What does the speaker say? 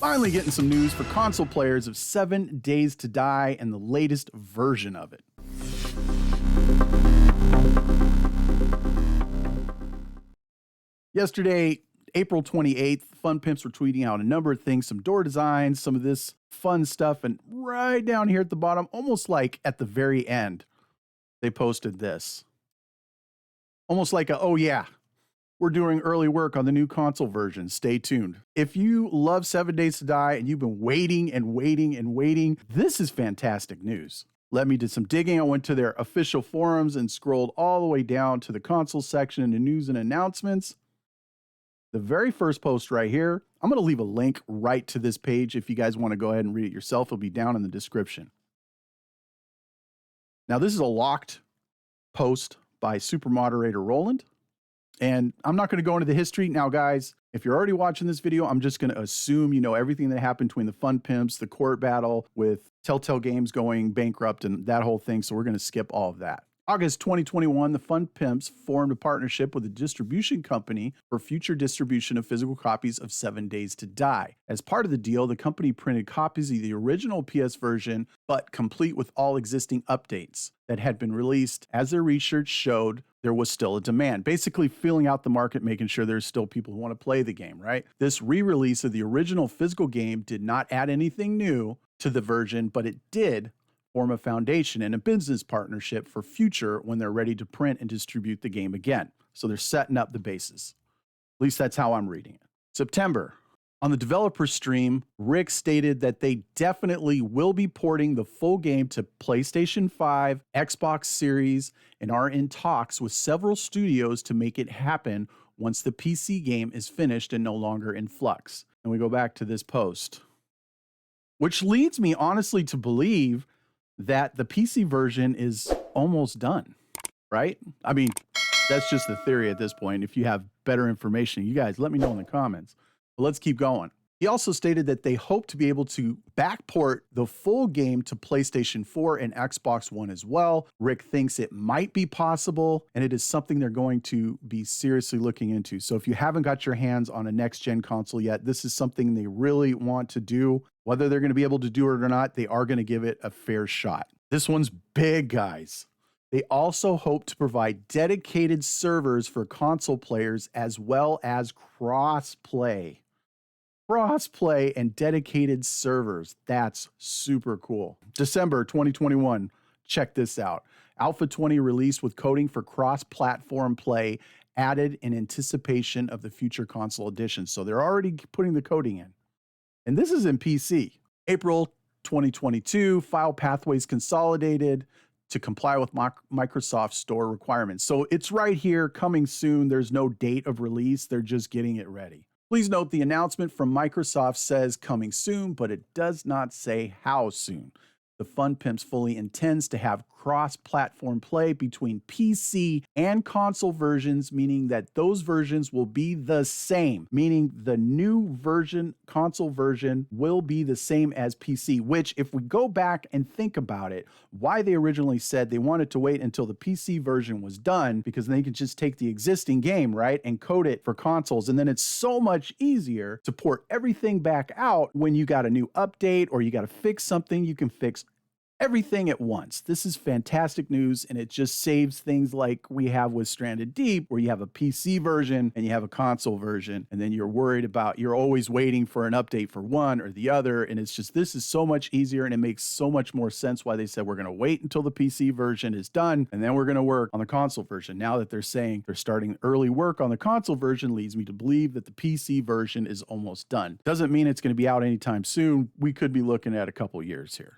Finally getting some news for console players of 7 Days to Die and the latest version of it. Yesterday, April 28th, Fun Pimps were tweeting out a number of things, some door designs, some of this fun stuff, and right down here at the bottom, almost like at the very end, they posted this. Almost like a, oh yeah, we're doing early work on the new console version. Stay tuned. If you love 7 Days to Die and you've been waiting and waiting and waiting, this is fantastic news. Let me do some digging. I went to their official forums and scrolled all the way down to the console section in the news and announcements. The very first post right here, I'm going to leave a link right to this page if you guys want to go ahead and read it yourself. It'll be down in the description. Now, this is a locked post by Super Moderator Roland. And I'm not going to go into the history. Now, guys, if you're already watching this video, I'm just going to assume you know everything that happened between the Fun Pimps, the court battle with Telltale Games going bankrupt and that whole thing. So we're going to skip all of that. August 2021, the Fun Pimps formed a partnership with a distribution company for future distribution of physical copies of 7 Days to Die. As part of the deal, the company printed copies of the original PS version, but complete with all existing updates that had been released. As their research showed, there was still a demand, basically feeling out the market, making sure there's still people who want to play the game, right? This re-release of the original physical game did not add anything new to the version, but it did form a foundation and a business partnership for future when they're ready to print and distribute the game again. So they're setting up the bases. At least that's how I'm reading it. September. On the developer stream, Rick stated that they definitely will be porting the full game to PlayStation 5, Xbox Series, and are in talks with several studios to make it happen once the PC game is finished and no longer in flux. And we go back to this post, which leads me honestly to believe that the PC version is almost done, right? I mean, that's just the theory at this point. If you have better information, you guys let me know in the comments. But let's keep going. He also stated that they hope to be able to backport the full game to PlayStation 4 and Xbox One as well. Rick thinks it might be possible, and it is something they're going to be seriously looking into. So if you haven't got your hands on a next-gen console yet, this is something they really want to do. Whether they're going to be able to do it or not, they are going to give it a fair shot. This one's big, guys. They also hope to provide dedicated servers for console players as well as cross-play. Cross-play and dedicated servers. That's super cool. December 2021. Check this out. Alpha 20 released with coding for cross-platform play added in anticipation of the future console editions. So they're already putting the coding in. And this is in PC. April 2022, file pathways consolidated to comply with Microsoft Store requirements. So it's right here, coming soon. There's no date of release. They're just getting it ready. Please note the announcement from Microsoft says coming soon, but it does not say how soon. The Fun Pimps fully intends to have cross-platform play between PC and console versions, meaning that those versions will be the same, meaning the new version, console version, will be the same as PC, which if we go back and think about it, why they originally said they wanted to wait until the PC version was done, because they could just take the existing game, right, and code it for consoles, and then it's so much easier to port everything back out when you got a new update or you got to fix something, you can fix everything at once. This is fantastic news, and it just saves things like we have with Stranded Deep, where you have a PC version and you have a console version, and then you're worried about, you're always waiting for an update for one or the other, and it's just, this is so much easier, and it makes so much more sense why they said we're going to wait until the PC version is done, and then we're going to work on the console version. Now that they're saying they're starting early work on the console version, leads me to believe that the PC version is almost done. Doesn't mean it's going to be out anytime soon. We could be looking at a couple years here.